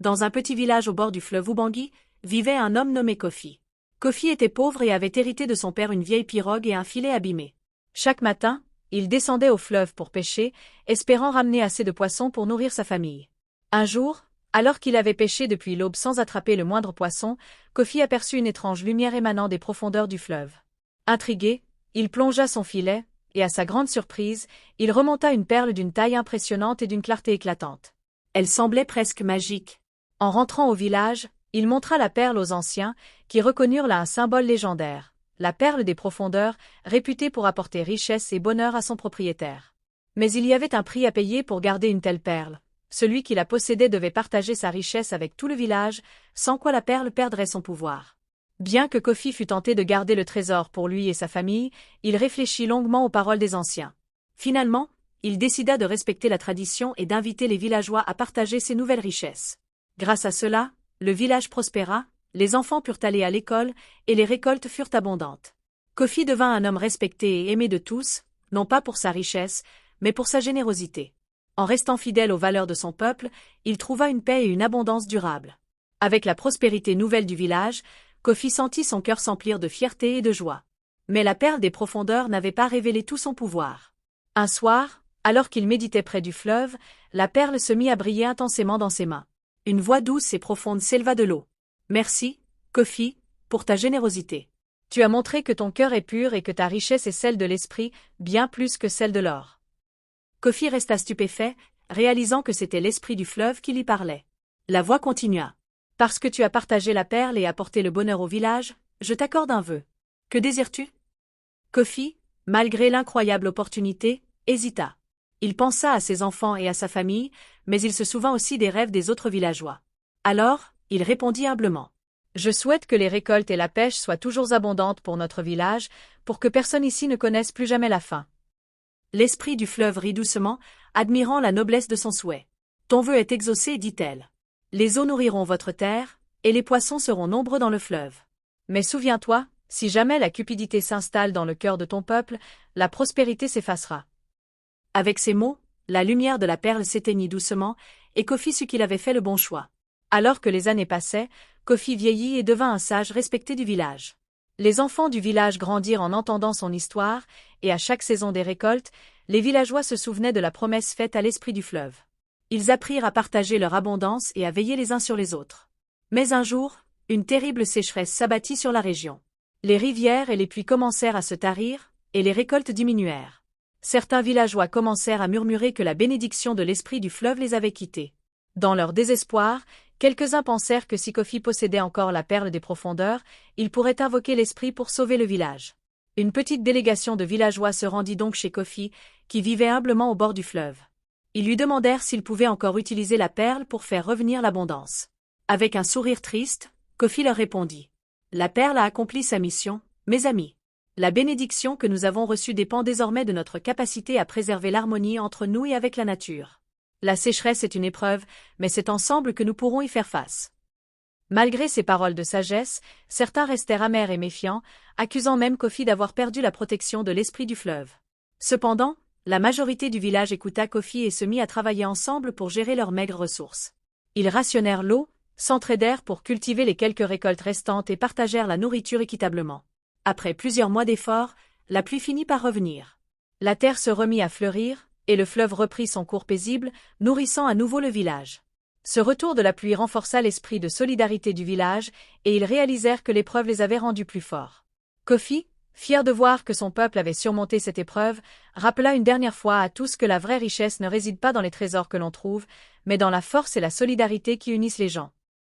Dans un petit village au bord du fleuve Ubangi, vivait un homme nommé Kofi. Kofi était pauvre et avait hérité de son père une vieille pirogue et un filet abîmé. Chaque matin, il descendait au fleuve pour pêcher, espérant ramener assez de poissons pour nourrir sa famille. Un jour, alors qu'il avait pêché depuis l'aube sans attraper le moindre poisson, Kofi aperçut une étrange lumière émanant des profondeurs du fleuve. Intrigué, il plongea son filet, et à sa grande surprise, il remonta une perle d'une taille impressionnante et d'une clarté éclatante. Elle semblait presque magique. En rentrant au village, il montra la perle aux anciens, qui reconnurent là un symbole légendaire, la perle des profondeurs, réputée pour apporter richesse et bonheur à son propriétaire. Mais il y avait un prix à payer pour garder une telle perle. Celui qui la possédait devait partager sa richesse avec tout le village, sans quoi la perle perdrait son pouvoir. Bien que Kofi fût tenté de garder le trésor pour lui et sa famille, il réfléchit longuement aux paroles des anciens. Finalement, il décida de respecter la tradition et d'inviter les villageois à partager ses nouvelles richesses. Grâce à cela, le village prospéra, les enfants purent aller à l'école, et les récoltes furent abondantes. Kofi devint un homme respecté et aimé de tous, non pas pour sa richesse, mais pour sa générosité. En restant fidèle aux valeurs de son peuple, il trouva une paix et une abondance durables. Avec la prospérité nouvelle du village, Kofi sentit son cœur s'emplir de fierté et de joie. Mais la perle des profondeurs n'avait pas révélé tout son pouvoir. Un soir, alors qu'il méditait près du fleuve, la perle se mit à briller intensément dans ses mains. Une voix douce et profonde s'éleva de l'eau. « Merci, Kofi, pour ta générosité. Tu as montré que ton cœur est pur et que ta richesse est celle de l'esprit, bien plus que celle de l'or. » Kofi resta stupéfait, réalisant que c'était l'esprit du fleuve qui lui parlait. La voix continua. « Parce que tu as partagé la perle et apporté le bonheur au village, je t'accorde un vœu. Que désires-tu » Kofi, malgré l'incroyable opportunité, hésita. Il pensa à ses enfants et à sa famille, mais il se souvint aussi des rêves des autres villageois. Alors, il répondit humblement. « Je souhaite que les récoltes et la pêche soient toujours abondantes pour notre village, pour que personne ici ne connaisse plus jamais la faim. » L'esprit du fleuve rit doucement, admirant la noblesse de son souhait. « Ton vœu est exaucé, dit-elle. Les eaux nourriront votre terre, et les poissons seront nombreux dans le fleuve. Mais souviens-toi, si jamais la cupidité s'installe dans le cœur de ton peuple, la prospérité s'effacera. » Avec ces mots, la lumière de la perle s'éteignit doucement, et Kofi sut qu'il avait fait le bon choix. Alors que les années passaient, Kofi vieillit et devint un sage respecté du village. Les enfants du village grandirent en entendant son histoire, et à chaque saison des récoltes, les villageois se souvenaient de la promesse faite à l'esprit du fleuve. Ils apprirent à partager leur abondance et à veiller les uns sur les autres. Mais un jour, une terrible sécheresse s'abattit sur la région. Les rivières et les puits commencèrent à se tarir, et les récoltes diminuèrent. Certains villageois commencèrent à murmurer que la bénédiction de l'esprit du fleuve les avait quittés. Dans leur désespoir, quelques-uns pensèrent que si Kofi possédait encore la perle des profondeurs, il pourrait invoquer l'esprit pour sauver le village. Une petite délégation de villageois se rendit donc chez Kofi, qui vivait humblement au bord du fleuve. Ils lui demandèrent s'il pouvait encore utiliser la perle pour faire revenir l'abondance. Avec un sourire triste, Kofi leur répondit. « La perle a accompli sa mission, mes amis. La bénédiction que nous avons reçue dépend désormais de notre capacité à préserver l'harmonie entre nous et avec la nature. La sécheresse est une épreuve, mais c'est ensemble que nous pourrons y faire face. » Malgré ces paroles de sagesse, certains restèrent amers et méfiants, accusant même Kofi d'avoir perdu la protection de l'esprit du fleuve. Cependant, la majorité du village écouta Kofi et se mit à travailler ensemble pour gérer leurs maigres ressources. Ils rationnèrent l'eau, s'entraidèrent pour cultiver les quelques récoltes restantes et partagèrent la nourriture équitablement. Après plusieurs mois d'efforts, la pluie finit par revenir. La terre se remit à fleurir, et le fleuve reprit son cours paisible, nourrissant à nouveau le village. Ce retour de la pluie renforça l'esprit de solidarité du village, et ils réalisèrent que l'épreuve les avait rendus plus forts. Kofi, fier de voir que son peuple avait surmonté cette épreuve, rappela une dernière fois à tous que la vraie richesse ne réside pas dans les trésors que l'on trouve, mais dans la force et la solidarité qui unissent les gens.